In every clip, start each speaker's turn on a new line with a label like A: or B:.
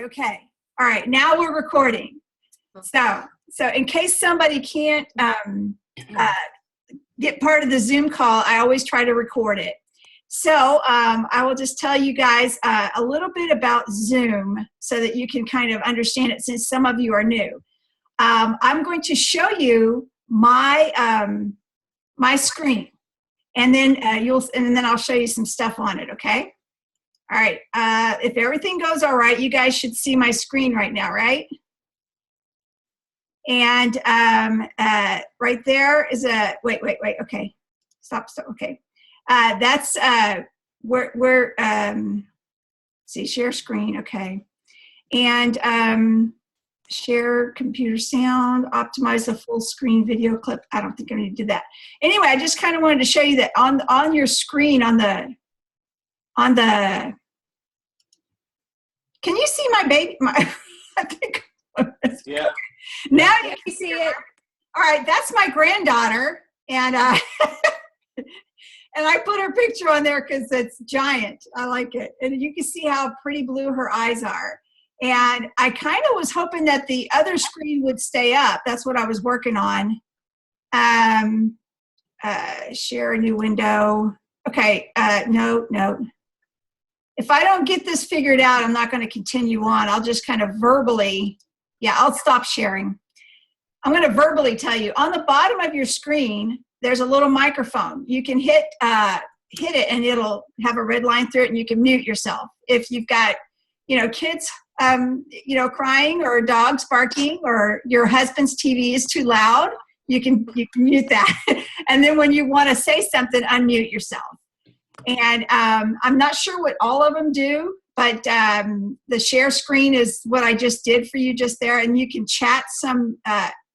A: Okay. All right. Now we're recording. So in case somebody can't get part of the Zoom call, I always try to record it. So I will just tell you guys a little bit about Zoom so that you can kind of understand it, since some of you are new. I'm going to show you my my screen, and then then I'll show you some stuff on it. Okay. All right. If everything goes all right, you guys should see my screen right now, right? And right there is a wait. Okay, stop. Okay, that's we're see, share screen. Okay, and share computer sound, optimize a full screen video clip. I don't think I need to do that. Anyway, I just kind of wanted to show you that on your screen on the can you see my baby? I think.
B: Yeah.
A: Now you can see it. All right, that's my granddaughter, and and I put her picture on there because it's giant. I like it, and you can see how pretty blue her eyes are. And I kind of was hoping that the other screen would stay up. That's what I was working on. Share a new window. Okay, no. If I don't get this figured out, I'm not going to continue on. I'll just kind of verbally, I'll stop sharing. I'm going to verbally tell you. On the bottom of your screen, there's a little microphone. You can hit it, and it'll have a red line through it, and you can mute yourself. If you've got, kids, crying, or dogs barking, or your husband's TV is too loud, you can mute that. And then when you want to say something, unmute yourself. And I'm not sure what all of them do, but the share screen is what I just did for you just there. And you can chat some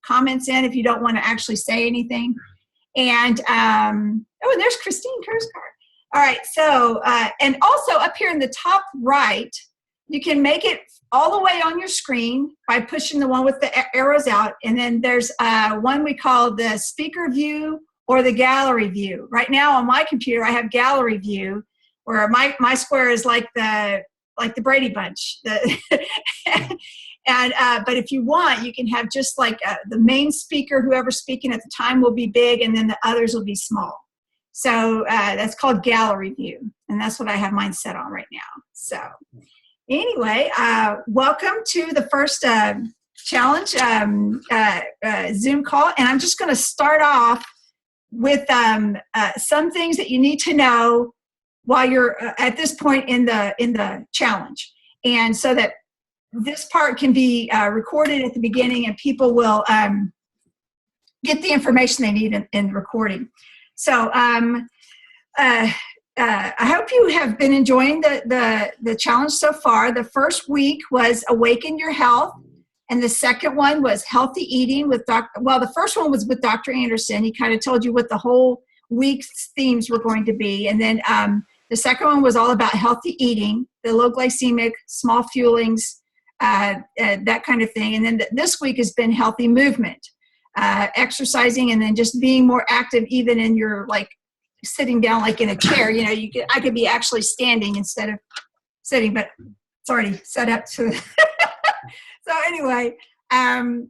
A: comments in if you don't want to actually say anything. And, and there's Christine Kurzkar. All right, so, and also up here in the top right, you can make it all the way on your screen by pushing the one with the arrows out. And then there's one we call the speaker view or the gallery view. Right now on my computer, I have gallery view, where my square is like the Brady Bunch. And but if you want, you can have just like the main speaker, whoever's speaking at the time, will be big, and then the others will be small. So that's called gallery view, and that's what I have mine set on right now. So anyway, welcome to the first challenge Zoom call, and I'm just going to start off with some things that you need to know while you're at this point in the challenge, and so that this part can be recorded at the beginning, and people will get the information they need in the recording. So I hope you have been enjoying the challenge so far. The first week was Awaken Your Health, and the second one was Healthy Eating with the first one was with Dr. Anderson. He kind of told you what the whole week's themes were going to be. And then the second one was all about healthy eating, the low glycemic, small fuelings, that kind of thing. And then this week has been healthy movement, exercising, and then just being more active, even in your sitting down like in a chair. I could be actually standing instead of sitting, but it's already set up to so anyway, and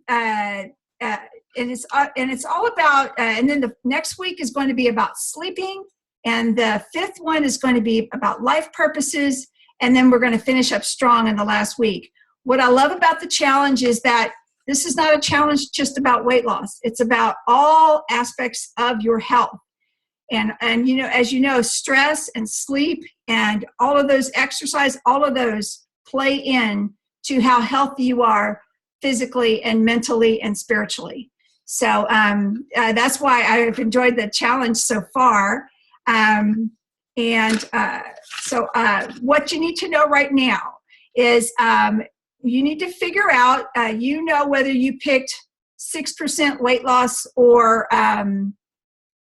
A: it's all about and then the next week is going to be about sleeping, and the fifth one is going to be about life purposes, and then we're going to finish up strong in the last week. What I love about the challenge is that this is not a challenge just about weight loss. It's about all aspects of your health. And as you know, stress and sleep and all of those exercise, all of those play in to how healthy you are physically and mentally and spiritually. So that's why I've enjoyed the challenge so far. So what you need to know right now is you need to figure out, whether you picked 6% weight loss or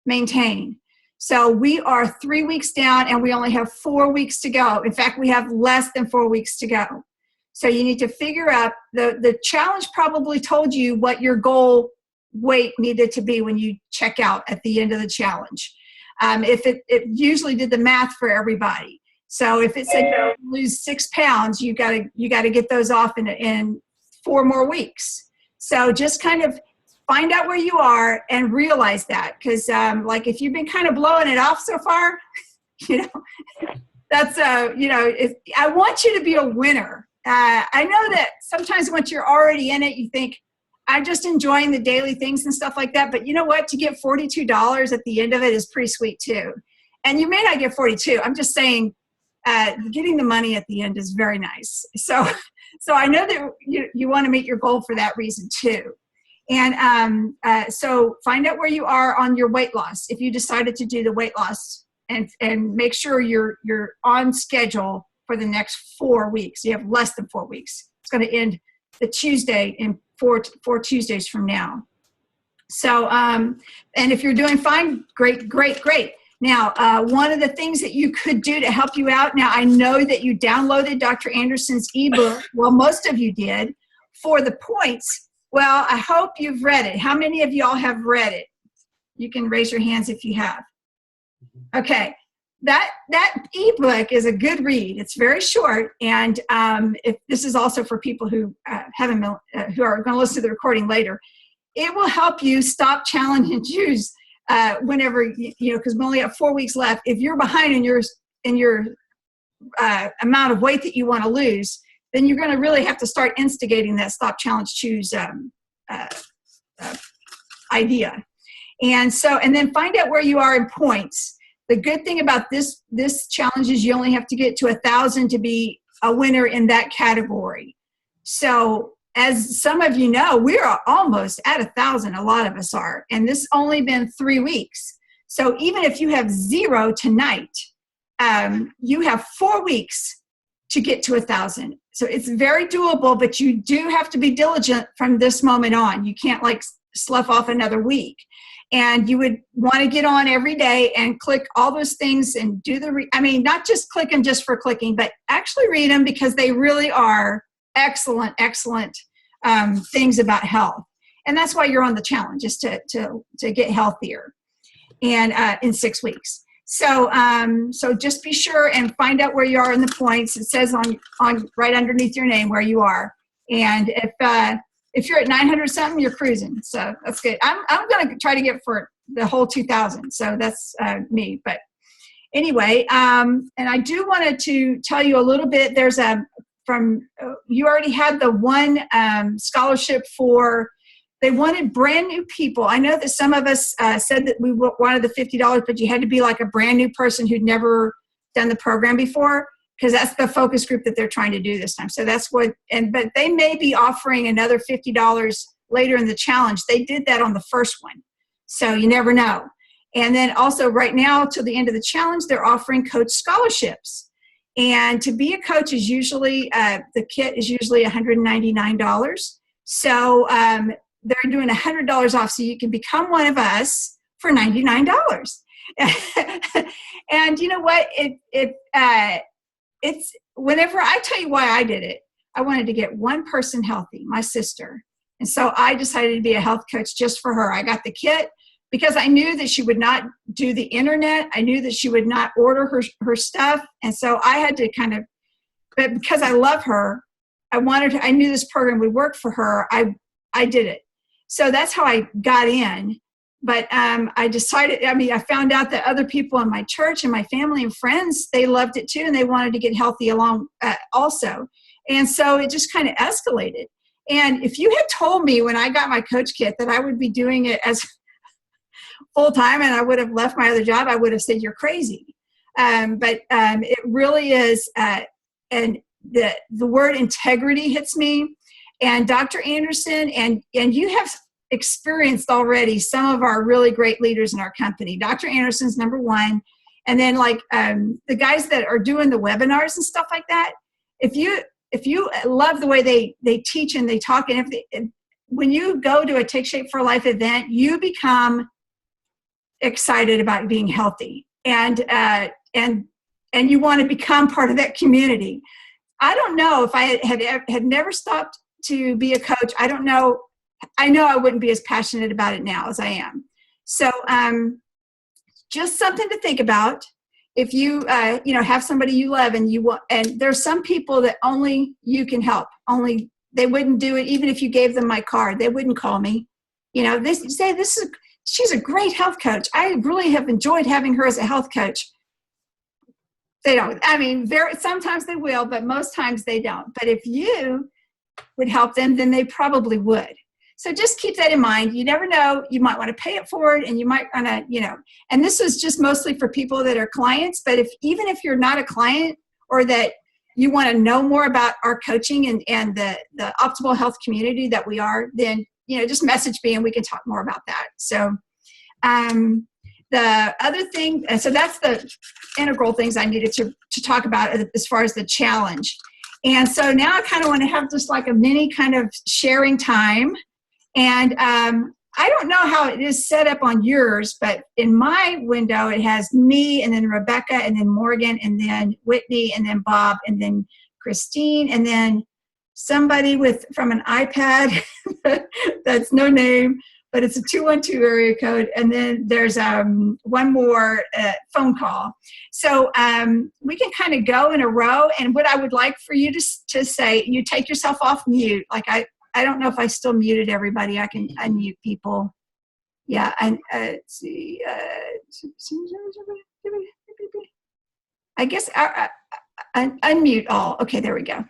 A: maintain. So we are 3 weeks down, and we only have 4 weeks to go. In fact, we have less than 4 weeks to go. So you need to figure out, the challenge probably told you what your goal weight needed to be when you check out at the end of the challenge. If it usually did the math for everybody. So if it said you lose 6 pounds, you gotta get those off in 4 more weeks. So just kind of find out where you are and realize that, because like if you've been kind of blowing it off so far, you know, that's I want you to be a winner. I know that sometimes once you're already in it, you think, I'm just enjoying the daily things and stuff like that. But you know what? To get $42 at the end of it is pretty sweet too. And you may not get 42. I'm just saying, getting the money at the end is very nice. So I know that you want to meet your goal for that reason too. And so find out where you are on your weight loss. If you decided to do the weight loss, and make sure you're on schedule for the next 4 weeks. You have less than 4 weeks. It's going to end the Tuesday in four Tuesdays from now. So, and if you're doing fine, great. Now, one of the things that you could do to help you out, now I know that you downloaded Dr. Anderson's ebook. Well, most of you did, for the points. Well, I hope you've read it. How many of y'all have read it? You can raise your hands if you have. Okay, that ebook is a good read. It's very short, and if this is also for people who who are going to listen to the recording later, it will help you stop, challenge, and choose whenever because we only have 4 weeks left. If you're behind in your amount of weight that you want to lose, then you're going to really have to start instigating that stop, challenge, choose idea. And then find out where you are in points. The good thing about this challenge is you only have to get to 1,000 to be a winner in that category. So as some of you know, we are almost at 1,000. A lot of us are. And this only been 3 weeks. So even if you have 0 tonight, you have 4 weeks to get to 1,000. So it's very doable, but you do have to be diligent from this moment on. You can't like slough off another week. And you would want to get on every day and click all those things and do not just click them just for clicking, but actually read them, because they really are excellent things about health. And that's why you're on the challenge, is to get healthier, and in 6 weeks. So just be sure and find out where you are in the points. It says on right underneath your name where you are. And if you're at 900 something, you're cruising. So that's good. I'm going to try to get for the whole 2,000. So that's me. But anyway, and I do wanted to tell you a little bit. There's you already had the one scholarship for, they wanted brand new people. I know that some of us said that we wanted the $50, but you had to be like a brand new person who'd never done the program before, because that's the focus group that they're trying to do this time. So that's but they may be offering another $50 later in the challenge. They did that on the first one. So you never know. And then also right now till the end of the challenge, they're offering coach scholarships. And to be a coach is usually, the kit is usually $199. So they're doing $100 off, so you can become one of us for $99. And you know what? It's whenever I tell you why I did it, I wanted to get one person healthy, my sister. And so I decided to be a health coach just for her. I got the kit because I knew that she would not do the internet. I knew that she would not order her stuff. And so I had to but because I love her, I knew this program would work for her. I did it. So that's how I got in. But I decided, I found out that other people in my church and my family and friends, they loved it too, and they wanted to get healthy along also. And so it just kind of escalated. And if you had told me when I got my coach kit that I would be doing it as full time and I would have left my other job, I would have said, you're crazy. But it really is, and the word integrity hits me. And Dr. Anderson, and you have experienced already some of our really great leaders in our company. Dr. Anderson's number one. And then the guys that are doing the webinars and stuff like that, if you love the way they teach and they talk, and when you go to a Take Shape for Life event, you become excited about being healthy, and you want to become part of that community. I don't know if I had never stopped to be a coach. I don't know. I know I wouldn't be as passionate about it now as I am. So just something to think about. if you, have somebody you love and you want, and there's some people that only you can help, only they wouldn't do it. Even if you gave them my card, they wouldn't call me. They say she's a great health coach. I really have enjoyed having her as a health coach. They don't. I mean, sometimes they will, but most times they don't. But if you would help them, then they probably would. So just keep that in mind. You never know. You might want to pay it forward, and you might want to, and this is just mostly for people that are clients. But even if you're not a client, or that you want to know more about our coaching and the optimal health community that we are, then, just message me and we can talk more about that. So the other thing, so that's the integral things I needed to talk about as far as the challenge. And so now I kind of want to have just like a mini kind of sharing time. And I don't know how it is set up on yours, but in my window, it has me and then Rebecca and then Morgan and then Whitney and then Bob and then Christine and then somebody from an iPad that's no name, but it's a 212 area code. And then there's one more phone call. So we can kind of go in a row. And what I would like for you to say, you take yourself off mute. Like I don't know if I still muted everybody. I can unmute people. Yeah, and let's see. I guess unmute all. Okay, there we go.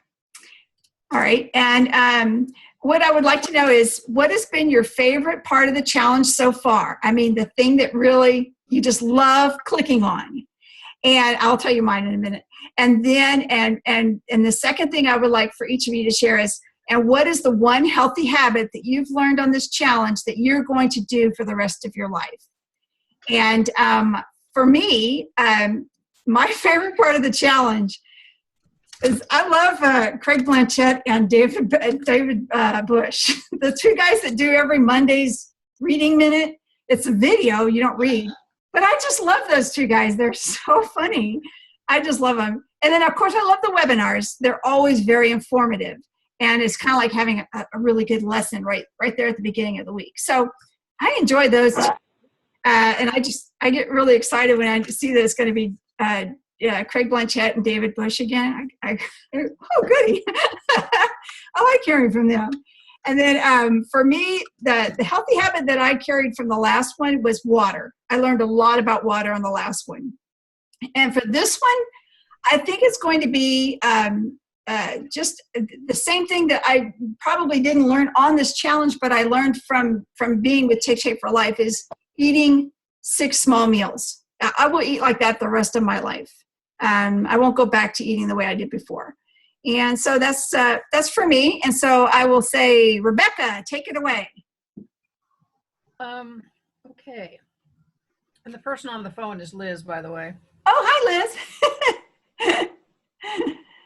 A: All right, and what I would like to know is what has been your favorite part of the challenge so far? I mean, the thing that really you just love clicking on. And I'll tell you mine in a minute. And then, and the second thing I would like for each of you to share is, and what is the one healthy habit that you've learned on this challenge that you're going to do for the rest of your life? And for me, my favorite part of the challenge is I love Craig Blanchett and David Bush, the two guys that do every Monday's reading minute. It's a video, you don't read. But I just love those two guys. They're so funny. I just love them. And then, of course, I love the webinars. They're always very informative. And it's kind of like having a really good lesson right there at the beginning of the week. So I enjoy those. And I get really excited when I see that it's going to be Craig Blanchett and David Bush again. Oh, goody. I like hearing from them. And then for me, the healthy habit that I carried from the last one was water. I learned a lot about water on the last one. And for this one, I think it's going to be just the same thing that I probably didn't learn on this challenge, but I learned from being with Take Shape for Life is eating 6 small meals. I will eat like that the rest of my life. I won't go back to eating the way I did before. And so that's for me. And so I will say, Rebecca, take it away.
B: Okay. And the person on the phone is Liz, by the way.
A: Oh, hi, Liz.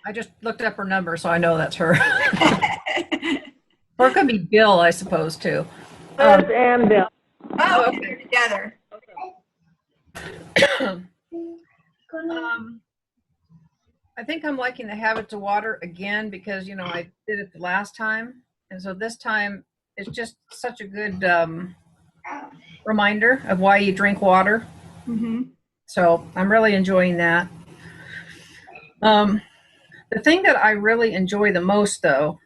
B: I just looked up her number, so I know that's her. Or it could be Bill, I suppose, too.
C: Liz and Bill.
A: Oh, okay, they're together.
B: I think I'm liking the habit to water again because, I did it the last time. And so this time it's just such a good reminder of why you drink water.
A: Mm-hmm.
B: So I'm really enjoying that. The thing that I really enjoy the most, though,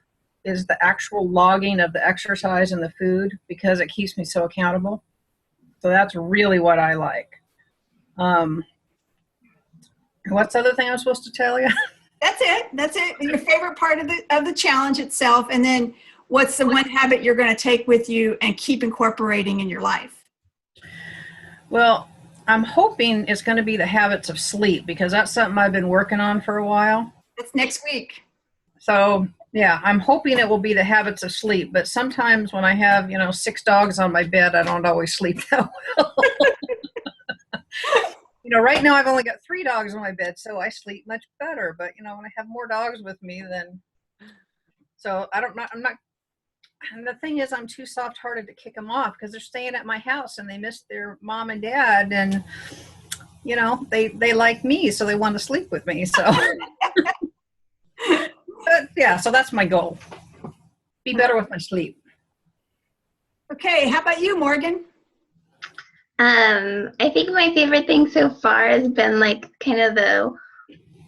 B: is the actual logging of the exercise and the food because it keeps me so accountable. So that's really what I like. What's the other thing I'm supposed to tell you?
A: That's it. Your favorite part of the challenge itself, and then what's the one habit you're going to take with you and keep incorporating in your life?
B: Well, I'm hoping it's going to be the habits of sleep because that's something I've been working on for a while.
A: That's next week.
B: So, yeah, I'm hoping it will be the habits of sleep. But sometimes when I have, 6 dogs on my bed, I don't always sleep that well. Right now I've only got 3 dogs on my bed, so I sleep much better. But, when I have more dogs with me, then, so I'm not, and the thing is I'm too soft-hearted to kick them off because they're staying at my house and they miss their mom and dad and, they like me, so they want to sleep with me. So, but yeah, so that's my goal. Be better with my sleep.
A: Okay, how about you, Morgan?
C: I think my favorite thing so far has been like kind of the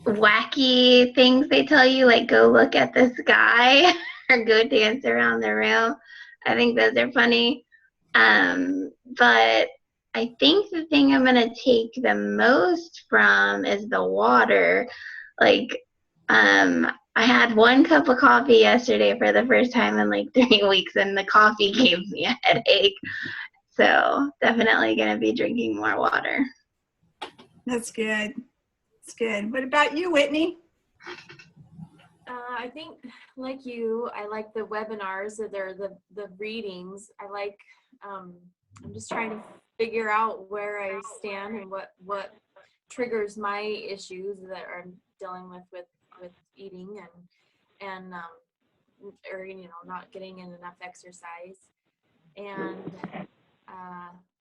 C: wacky things they tell you, like go look at the sky or go dance around the room. I think those are funny. But I think the thing I'm gonna take the most from is the water. Like, I had one cup of coffee yesterday for the first time in like 3 weeks, and the coffee gave me a headache. So definitely gonna be drinking more water.
A: That's good. That's good. What about you, Whitney?
D: I think, like you, I like the webinars. They're the readings. I'm just trying to figure out where I stand and what triggers my issues that I'm dealing with eating and or not getting in enough exercise. And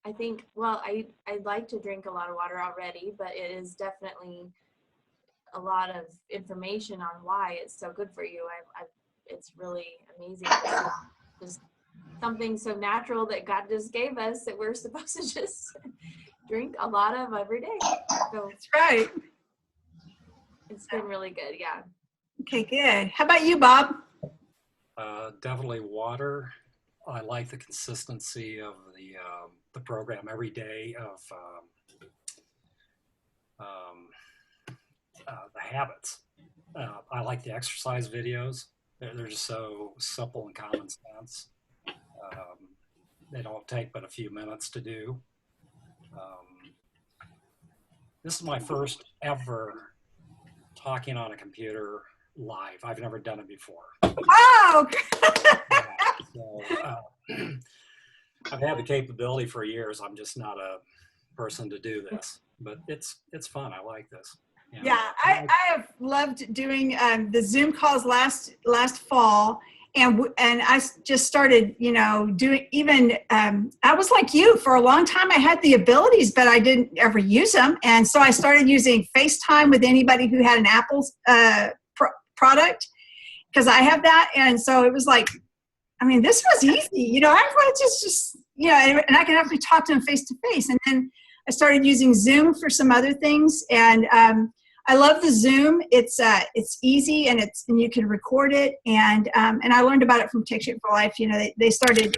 D: I think, well, I'd like to drink a lot of water already, but it is definitely a lot of information on why it's so good for you. It's really amazing. Just something so natural that God just gave us that we're supposed to just drink a lot of every day. So
A: That's right.
D: it's been really good. Yeah.
A: Okay, good. How about you, Bob?
E: Definitely water. I like the consistency of the program every day of the habits. I like the exercise videos. They're just so simple and common sense. They don't take but a few minutes to do. This is my first ever talking on a computer live. I've never done it before.
A: Wow.
E: So, I've had the capability for years. I'm just not a person to do this, but it's fun. I like this. And,
A: Yeah, I have loved doing the Zoom calls last fall, and I just started, doing even. I was like you for a long time. I had the abilities, but I didn't ever use them, and so I started using FaceTime with anybody who had an Apple product, because I have that, and so it was like, I mean, this was easy, I was just and I could actually talk to them face to face, and then I started using Zoom for some other things, and I love the Zoom. It's easy, and you can record it, and I learned about it from Take Shape for Life. They started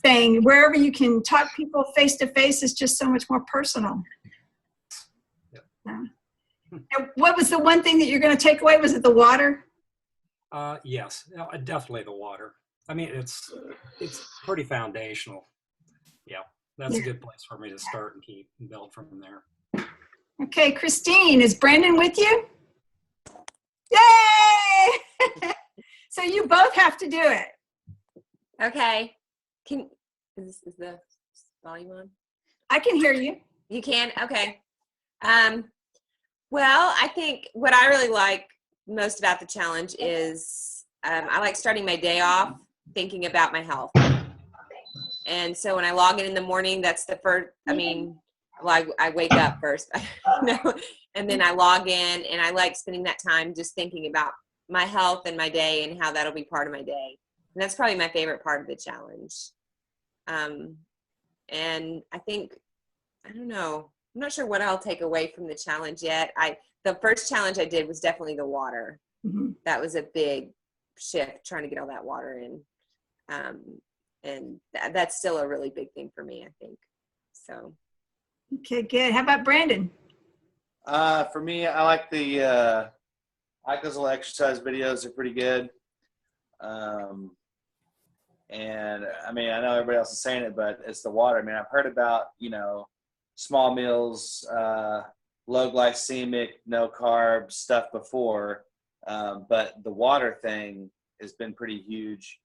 A: saying wherever you can talk people face to face is just so much more personal.
E: Yep.
A: And what was the one thing that you're going to take away? Was it the water?
E: Yes, definitely the water. I mean, it's pretty foundational. Yeah, that's a good place for me to start and keep and build from there.
A: Okay, Christine, is Brandon with you? Yay! So you both have to do it.
F: Okay. Is the volume on?
A: I can hear you.
F: You can? Okay. Well, I think what I really like most about the challenge is I like starting my day off thinking about my health. And so when I log in the morning, that's the first, well, I wake up first, and then I log in, and I like spending that time just thinking about my health and my day and how that'll be part of my day. And that's probably my favorite part of the challenge. And I think, I don't know, I'm not sure what I'll take away from the challenge yet. The first challenge I did was definitely the water.
A: Mm-hmm.
F: That was a big shift, trying to get all that water in. And that's still a really big thing for me, I think. So.
A: Okay, good. How about Brandon?
G: For me, I like those little exercise videos. They're pretty good. And I know everybody else is saying it, but it's the water. I've heard about, small meals, low glycemic, no carb stuff before. But the water thing has been pretty huge.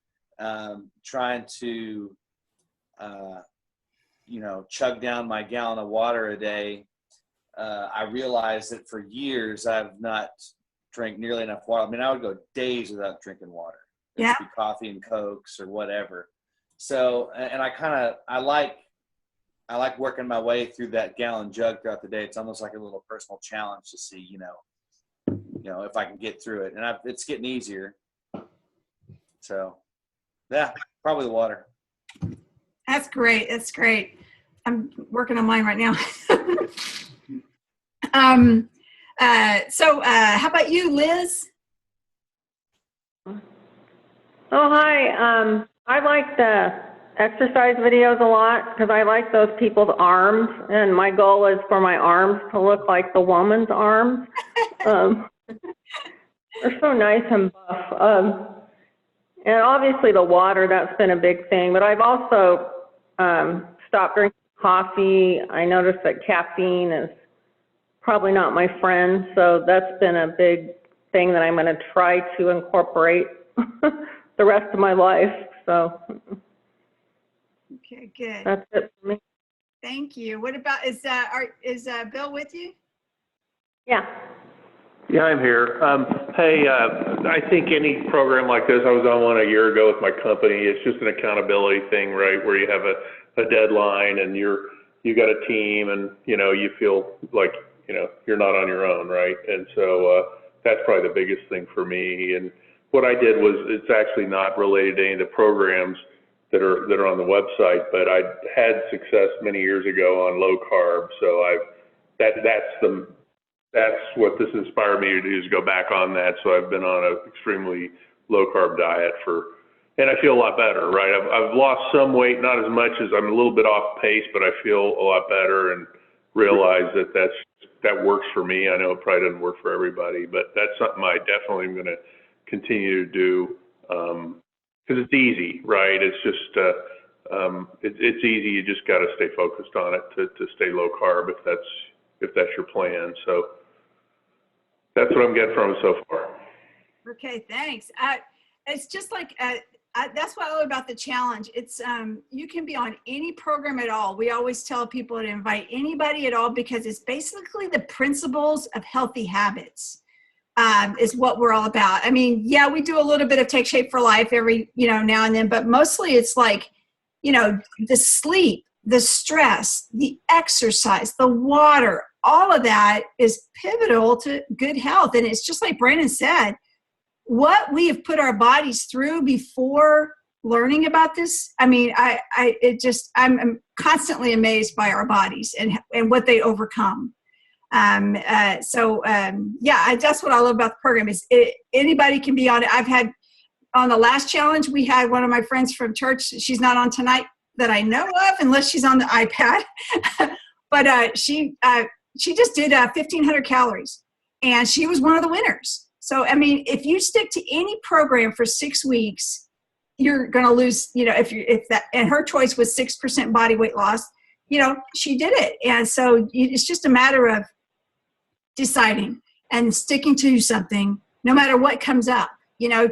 G: Trying to, chug down my gallon of water a day. I realized that for years I've not drank nearly enough water. I would go days without drinking water. It'd
A: Yeah.
G: be coffee and Cokes or whatever. So, and I like working my way through that gallon jug throughout the day. It's almost like a little personal challenge to see, if I can get through it. And it's getting easier. So, yeah, probably the water.
A: That's great. That's great. I'm working on mine right now. How about you, Liz?
H: Oh, hi. I like the exercise videos a lot because I like those people's arms, and my goal is for my arms to look like the woman's arms. They're so nice and buff. And obviously the water, that's been a big thing, but I've also stopped drinking coffee. I noticed that caffeine is probably not my friend, so that's been a big thing that I'm going to try to incorporate the rest of my life. So
A: Okay, good.
H: that's it for me.
A: Thank you. What about, is Bill with you?
H: Yeah.
I: Yeah, I'm here. Hey, I think any program like this, I was on one a year ago with my company. It's just an accountability thing, right? Where you have a deadline and you got a team and, you feel like, you're not on your own, right? And so that's probably the biggest thing for me. And what I did was, it's actually not related to any of the programs that are on the website, but I had success many years ago on low carb. So that's what this inspired me to do, is go back on that. So I've been on an extremely low carb diet and I feel a lot better, right? I've lost some weight, not as much as I'm a little bit off pace, but I feel a lot better and realize that works for me. I know it probably doesn't work for everybody, but that's something I definitely am going to continue to do because it's easy, right? It's just, it's easy. You just got to stay focused on it to stay low carb if that's your plan. So that's what I'm getting from it so far.
A: Okay, thanks. It's just like, that's what I love about the challenge. It's, you can be on any program at all. We always tell people to invite anybody at all because it's basically the principles of healthy habits is what we're all about. I mean, yeah, we do a little bit of Take Shape for Life every, now and then, but mostly it's like, the sleep, the stress, the exercise, the water, all of that is pivotal to good health. And it's just like Brandon said, what we have put our bodies through before learning about this. I mean, I'm constantly amazed by our bodies and what they overcome. That's what I love about the program is anybody can be on it. I've had on the last challenge, we had one of my friends from church. She's not on tonight that I know of, unless she's on the iPad. But she just did 1,500 calories, and she was one of the winners. So, I mean, if you stick to any program for 6 weeks, you're going to lose, and her choice was 6% body weight loss, she did it. And so it's just a matter of deciding and sticking to something, no matter what comes up,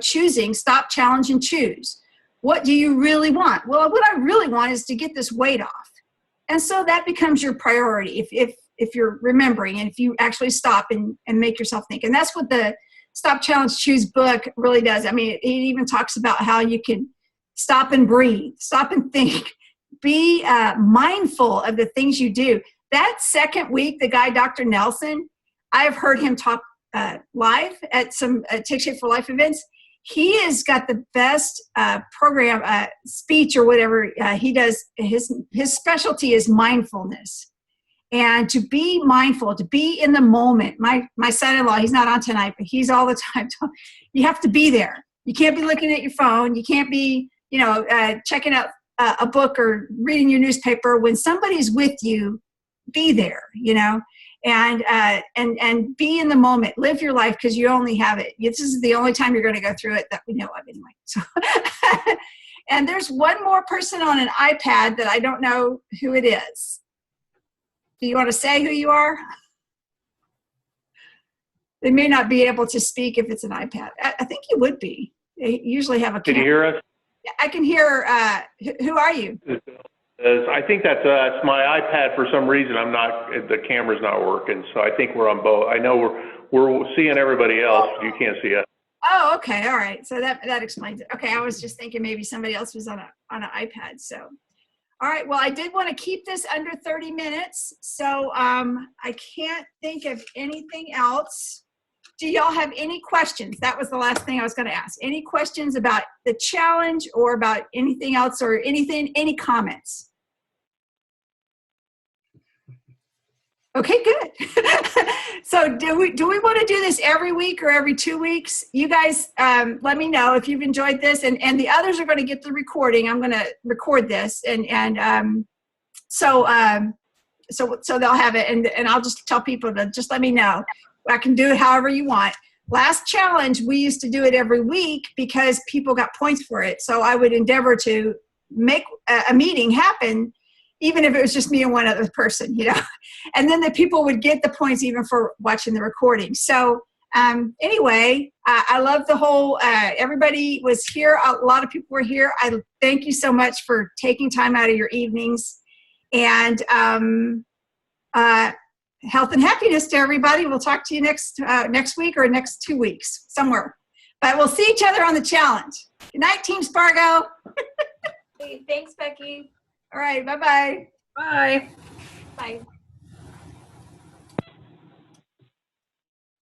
A: choosing, stop, challenge, and choose. What do you really want? Well, what I really want is to get this weight off. And so that becomes your priority if you're remembering and if you actually stop and make yourself think. And that's what the Stop, Challenge, Choose book really does. I mean, it even talks about how you can stop and breathe, stop and think, be mindful of the things you do. That second week, the guy, Dr. Nelson, I've heard him talk live at some Take Shape for Life events. He has got the best program, speech or whatever he does. His specialty is mindfulness. And to be mindful, to be in the moment. My son-in-law, he's not on tonight, but he's all the time. You have to be there. You can't be looking at your phone. You can't be, checking out a book or reading your newspaper. When somebody's with you, be there, and be in the moment. Live your life because you only have it. This is the only time you're going to go through it that we know of anyway. So, and there's one more person on an iPad that I don't know who it is. Do you want to say who you are? They may not be able to speak if it's an iPad. I think you would be. They usually have a
I: Can you hear us?
A: I can hear. Who are you?
I: I think that's us. My iPad, for some reason, the camera's not working. So I think we're on both. I know we're seeing everybody else. You can't see us.
A: Oh, okay. All right. So that explains it. Okay. I was just thinking maybe somebody else was on an iPad. So. All right, well, I did want to keep this under 30 minutes, so I can't think of anything else. Do y'all have any questions? That was the last thing I was going to ask. Any questions about the challenge or about anything else or any comments? Okay, good. So do we want to do this every week or every 2 weeks? You guys, let me know if you've enjoyed this, and the others are going to get the recording. I'm going to record this, so they'll have it, and I'll just tell people to just let me know. I can do it however you want. Last challenge, we used to do it every week because people got points for it. So I would endeavor to make a meeting happen, even if it was just me and one other person, and then the people would get the points even for watching the recording. So anyway, I love the whole, everybody was here. A lot of people were here. I thank you so much for taking time out of your evenings, and health and happiness to everybody. We'll talk to you next week or next 2 weeks somewhere, but we'll see each other on the challenge. Good night, Team Spargo.
D: Hey, thanks, Becky.
A: All right. Bye-bye.
B: Bye.
D: Bye.